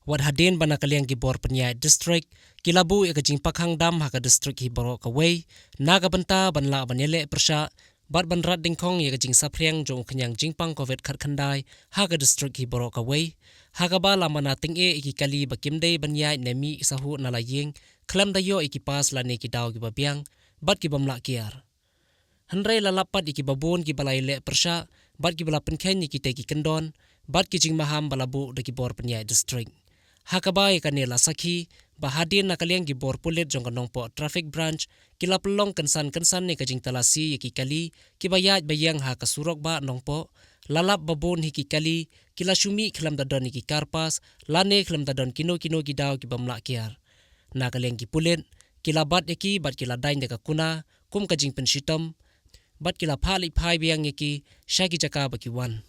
Wad hadin bana kaliang gibor penyai district kilabu ya kajing Pakhang dam haka district hi borok away naga benta banla banyele persya bat banrat dingkong ya kajing sapriang jong kenyang jingpang covid khat khandai haka district hi borok away haka ba lamana tinge iki kali bakimdei banyai nemi sahu nalaying klam dayo iki pas lani ki daw ki babiang bat ki bamla kiar Henry lalapat iki babun ki balai le persya bat ki bala Pykhein iki te ki Kyndon bat ki jing maham balabu de ki bor penyai district Hakaba ikanila sakhi bahadin nakaliang gibor pulit jong kanong po traffic branch kila pelong kensan ni kajing talasi yaki kali kibayat bayang ha kasurok ba nong po lalap babon hiki kali kila syumi kelam dadon iki karpas lane kelam dadon kino gidaw kibamla kiar nakaliang gipulit kila bat yaki bat kila dain deka kuna kum kajing penshitom bat kila phali phai biang yaki syaki jaka bakiwan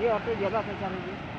ये ऑटो जगह पे चलेगी